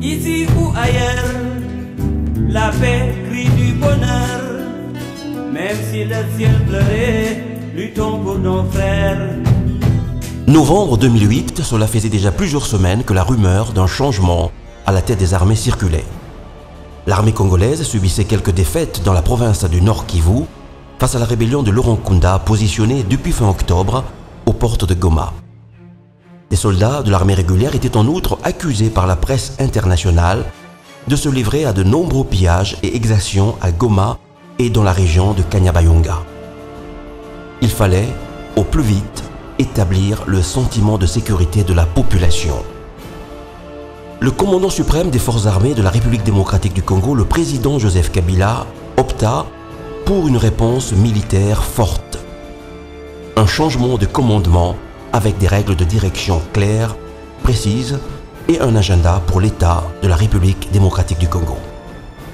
Ici ou ailleurs, la paix crie du bonheur. Même si le ciel pleurait, luttons pour nos frères. Novembre 2008, cela faisait déjà plusieurs semaines que la rumeur d'un changement à la tête des armées circulait. L'armée congolaise subissait quelques défaites dans la province du Nord Kivu face à la rébellion de Laurent Nkunda positionnée depuis fin octobre aux portes de Goma. Des soldats de l'armée régulière étaient en outre accusés par la presse internationale de se livrer à de nombreux pillages et exactions à Goma et dans la région de Kanyabayonga. Il fallait, au plus vite, établir le sentiment de sécurité de la population. Le commandant suprême des forces armées de la République démocratique du Congo, le président Joseph Kabila, opta pour une réponse militaire forte. Un changement de commandement avec des règles de direction claires, précises et un agenda pour l'État de la République démocratique du Congo.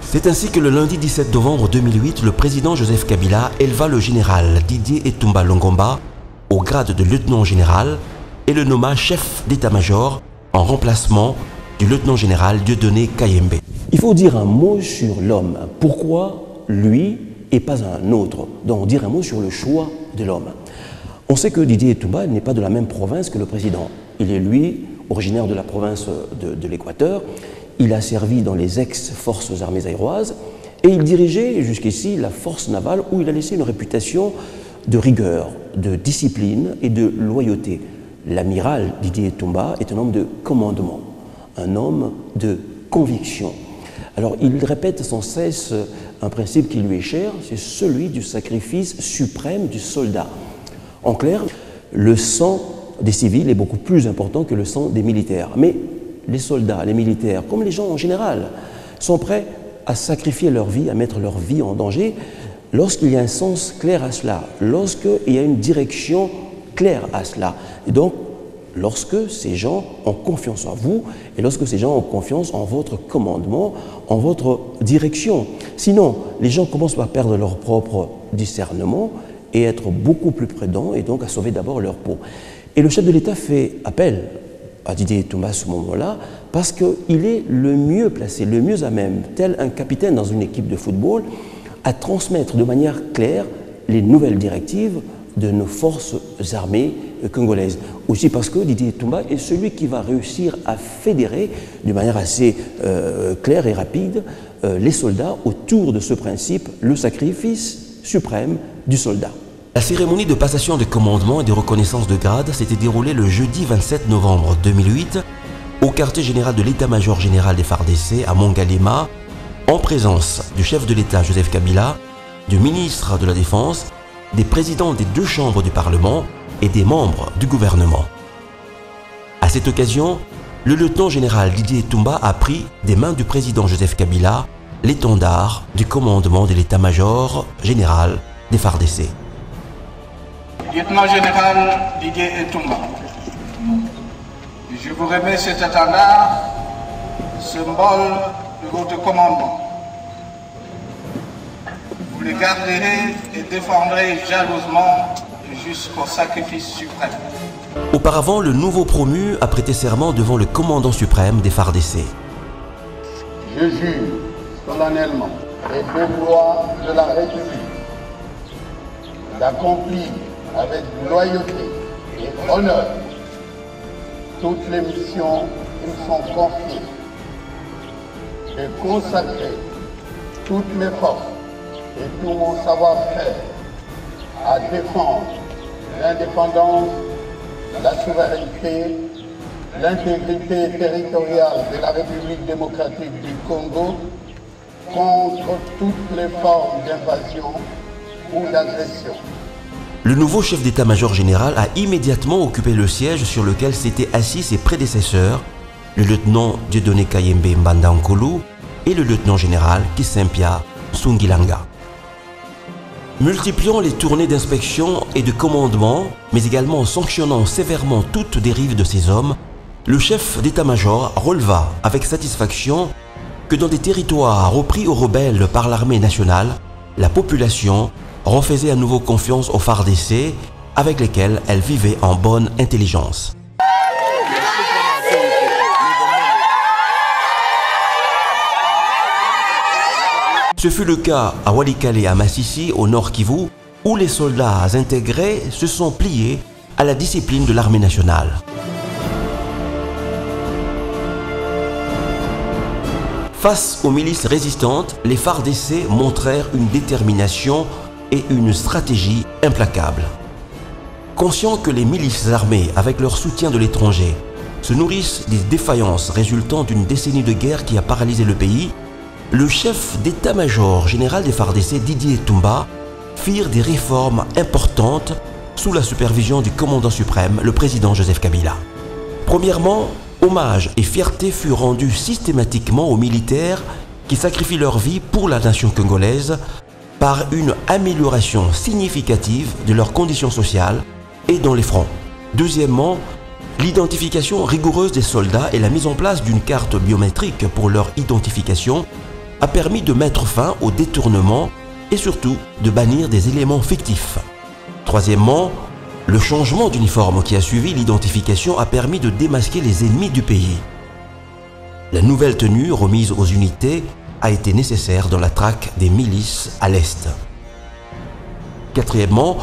C'est ainsi que le lundi 17 novembre 2008, le président Joseph Kabila éleva le général Didier Etumba Longomba au grade de lieutenant général et le nomma chef d'état-major en remplacement du lieutenant général Dieudonné Kayembe. Il faut dire un mot sur l'homme. Pourquoi lui et pas un autre? Donc dire un mot sur le choix de l'homme. On sait que Didier Etumba n'est pas de la même province que le président. Il est, lui, originaire de la province de l'Équateur. Il a servi dans les ex-forces armées zaïroises et il dirigeait jusqu'ici la force navale où il a laissé une réputation de rigueur, de discipline et de loyauté. L'amiral Didier Etumba est un homme de commandement, un homme de conviction. Alors il répète sans cesse un principe qui lui est cher, c'est celui du sacrifice suprême du soldat. En clair, le sang des civils est beaucoup plus important que le sang des militaires. Mais les soldats, les militaires, comme les gens en général, sont prêts à sacrifier leur vie, à mettre leur vie en danger lorsqu'il y a un sens clair à cela, lorsqu'il y a une direction claire à cela. Et donc, lorsque ces gens ont confiance en vous et lorsque ces gens ont confiance en votre commandement, en votre direction. Sinon, les gens commencent par perdre leur propre discernement et être beaucoup plus prudents et donc à sauver d'abord leur peau. Et le chef de l'État fait appel à Didier Etumba à ce moment-là parce qu'il est le mieux placé, le mieux à même, tel un capitaine dans une équipe de football, à transmettre de manière claire les nouvelles directives de nos forces armées congolaises. Aussi parce que Didier Etumba est celui qui va réussir à fédérer de manière assez claire et rapide les soldats autour de ce principe, le sacrifice suprême du soldat. La cérémonie de passation de commandement et de reconnaissance de grade s'était déroulée le jeudi 27 novembre 2008 au quartier général de l'état-major général des FARDC à Mongalema, en présence du chef de l'État Joseph Kabila, du ministre de la Défense, des présidents des deux chambres du Parlement et des membres du gouvernement. À cette occasion, le lieutenant général Didier Etumba a pris des mains du président Joseph Kabila l'étendard du commandement de l'état-major général des FARDC. Lieutenant général Didier Etumba, je vous remets cet étendard, symbole de votre commandement. Vous le garderez et défendrez jalousement jusqu'au sacrifice suprême. Auparavant, le nouveau promu a prêté serment devant le commandant suprême des FARDC. Je jure solennellement et de loi de la République d'accomplir avec loyauté et honneur toutes les missions qui me sont confiées et consacrer toutes mes forces et tout mon savoir-faire à défendre l'indépendance, la souveraineté, l'intégrité territoriale de la République démocratique du Congo contre toutes les formes d'invasion ou d'agression. Le nouveau chef d'état-major général a immédiatement occupé le siège sur lequel s'étaient assis ses prédécesseurs, le lieutenant Dieudonné Kayembe Mbanda Nkulu et le lieutenant général Kisempia Sungilanga. Multipliant les tournées d'inspection et de commandement, mais également sanctionnant sévèrement toute dérive de ces hommes, le chef d'état-major releva avec satisfaction que dans des territoires repris aux rebelles par l'armée nationale, la population refaisait à nouveau confiance aux FARDC avec lesquels elle vivait en bonne intelligence. Ce fut le cas à Walikale et à Massissi, au Nord Kivu, où les soldats intégrés se sont pliés à la discipline de l'armée nationale. Face aux milices résistantes, les FARDC montrèrent une détermination et une stratégie implacables. Conscients que les milices armées, avec leur soutien de l'étranger, se nourrissent des défaillances résultant d'une décennie de guerre qui a paralysé le pays, le chef d'état-major général des FARDC, Didier Etumba, firent des réformes importantes sous la supervision du commandant suprême, le président Joseph Kabila. Premièrement, hommage et fierté furent rendus systématiquement aux militaires qui sacrifient leur vie pour la nation congolaise par une amélioration significative de leurs conditions sociales et dans les fronts. Deuxièmement, l'identification rigoureuse des soldats et la mise en place d'une carte biométrique pour leur identification a permis de mettre fin au détournement et surtout de bannir des éléments fictifs. Troisièmement, le changement d'uniforme qui a suivi l'identification a permis de démasquer les ennemis du pays. La nouvelle tenue remise aux unités a été nécessaire dans la traque des milices à l'Est. Quatrièmement,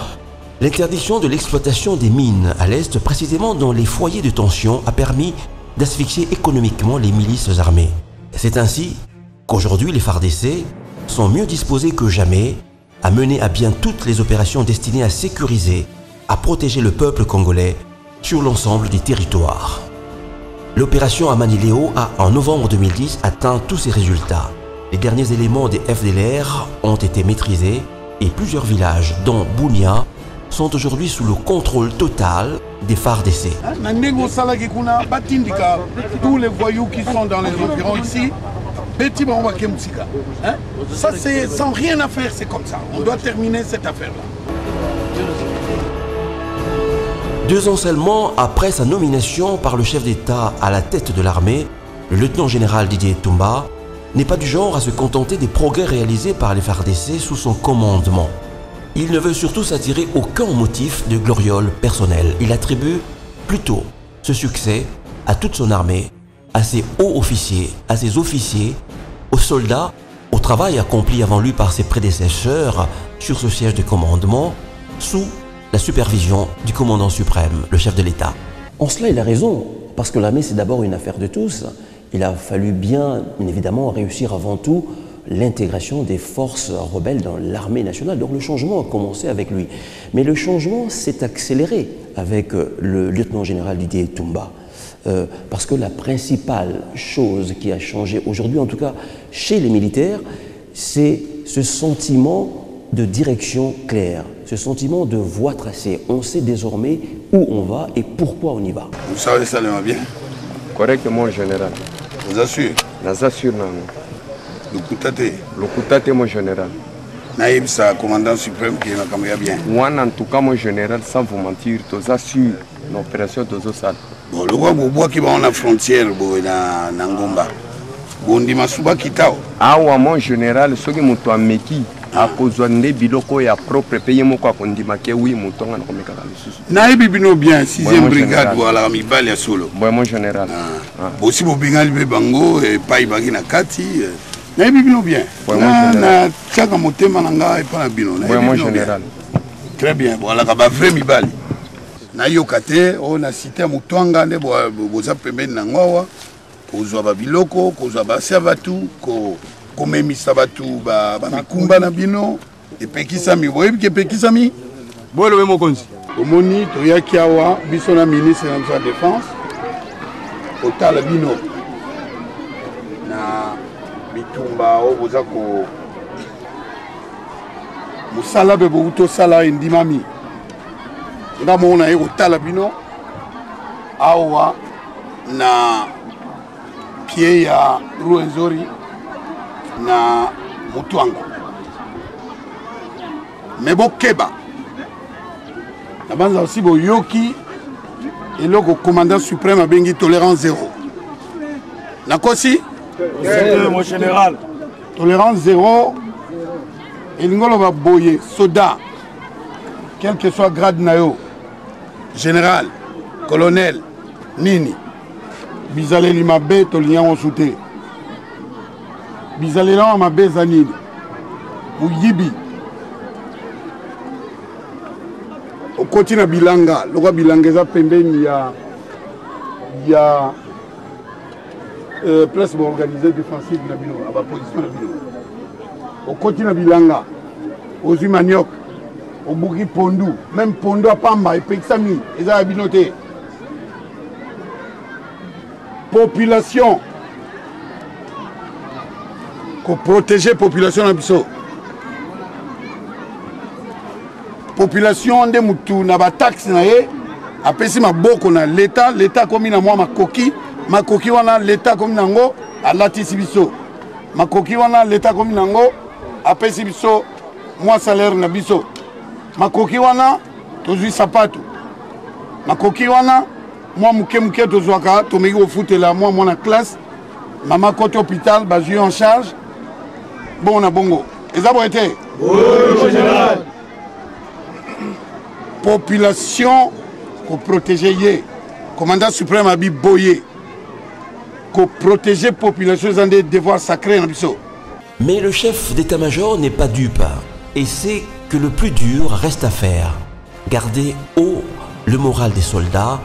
l'interdiction de l'exploitation des mines à l'Est, précisément dans les foyers de tension, a permis d'asphyxier économiquement les milices armées. C'est ainsi qu'aujourd'hui les FARDC sont mieux disposés que jamais à mener à bien toutes les opérations destinées à sécuriser, à protéger le peuple congolais sur l'ensemble du territoire. L'opération Amani-Léo a, en novembre 2010, atteint tous ses résultats. Les derniers éléments des FDLR ont été maîtrisés et plusieurs villages, dont Bunia, sont aujourd'hui sous le contrôle total des FARDC. Tous les voyous qui sont dans les environs ici, ça c'est sans rien à faire, c'est comme ça. On doit terminer cette affaire-là. 2 ans seulement après sa nomination par le chef d'État à la tête de l'armée, le lieutenant-général Didier Etumba n'est pas du genre à se contenter des progrès réalisés par les FARDC sous son commandement. Il ne veut surtout s'attirer aucun motif de gloriole personnelle. Il attribue plutôt ce succès à toute son armée, à ses hauts officiers, à ses officiers, aux soldats, au travail accompli avant lui par ses prédécesseurs sur ce siège de commandement, sous la supervision du commandant suprême, le chef de l'État. En cela, il a raison, parce que l'armée, c'est d'abord une affaire de tous. Il a fallu bien évidemment réussir avant tout l'intégration des forces rebelles dans l'armée nationale. Donc le changement a commencé avec lui. Mais le changement s'est accéléré avec le lieutenant-général Didier Etumba. Parce que la principale chose qui a changé aujourd'hui, en tout cas chez les militaires, c'est ce sentiment de direction claire, ce sentiment de voie tracée. On sait désormais où on va et pourquoi on y va. Vous savez ça va bien? Correctement, général. Vous assure? Nous assure, non. Le Kutate, mon général. Naïb, ça, commandant suprême qui est bien. Moi, en tout cas, mon général, sans vous mentir, nous assure l'opération de Zosal. Bon, le roi Bobois qui va en la frontière, dans Ngomba. Bon, dit Masuba Kitao. Ah, ouais, mon général, ce qui m'a meki, à cause de biloko et à propre pays, mon quoi qu'on dit, oui, mon temps, on a commis Naïb Bino bien, 6e brigade, voilà, mi balle à solo. Bon, mon général. Aussi, vous bingal Bango et Païbagi Nakati. Naïb Bino bien. Na Tchaka Motema Nanga et pas la Bino. Bon, mon général. Très bien, voilà, la vraie mi balle. Na yokate, on a cité à Moutouanga, boza pembeni na ngwawa, kozwa ba biloko, kozwa ba savatu, ko memisa batu ba mikumba na bino, epekisa mi, boyebi ke pekisa mi? Boye mo konzi. Omoni toyaki awa biso na ministre de la défense, otala bino na bitumba o boza ko musala be bo sala indimami. Nga mona yeko tala bino awa na pied ya Ruenzori na Mutuanga. Mais bo keba. Na banza aussi bo yoki et le commandant suprême a bengi tolérance zéro. Na kosi? Mon général. Tolérance zéro. Et l'ingolo va boyer soda. Quel que soit grade nayo. Général, colonel, nini, bizaleli mabe to lien on souté. Bizaleli mabe zanini. moyibi okoti na bilanga lokwa bilanga eza pembeni ya place organisée défensive na bino aba position na bino okoti na bilanga ozwi manioc obuki pondu même pondu apamba epekisami eza ya bino te population koprotéger population na biso population nde mutu na bataxe na ye apesi maboko na leta akomi na mwa makoki wana leta akomi nango alatisi biso makoki wana leta akomi nango apesi biso mwa salaire na biso makoki wana tozwi sapato makoki wana mwa muke tozwaka tomeki kofutela mwana classe mama koti hôpital bazwi en charge bongo na bongo eza boye te population koprotege ye commandant suprême abi boye koprotege population eza nde devoir sacré na biso. Mais le chef d'état-major n'est pas dupe et sait que le plus dur reste à faire. Garder haut le moral des soldats,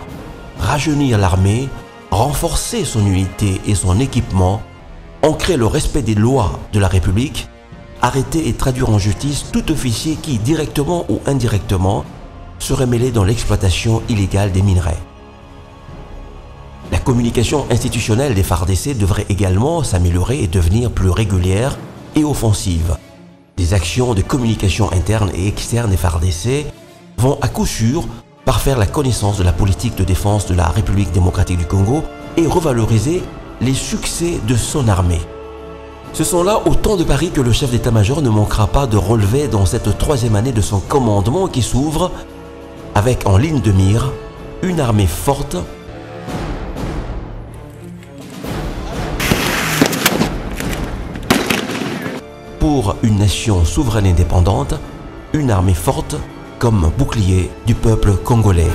rajeunir l'armée, renforcer son unité et son équipement, ancrer le respect des lois de la République, arrêter et traduire en justice tout officier qui, directement ou indirectement, serait mêlé dans l'exploitation illégale des minerais. La communication institutionnelle des FARDC devrait également s'améliorer et devenir plus régulière et offensive. Des actions de communication interne et externe des FARDC vont à coup sûr parfaire la connaissance de la politique de défense de la République démocratique du Congo et revaloriser les succès de son armée. Ce sont là autant de paris que le chef d'état-major ne manquera pas de relever dans cette troisième année de son commandement qui s'ouvre avec en ligne de mire une armée forte, pour une nation souveraine et indépendante, une armée forte comme bouclier du peuple congolais.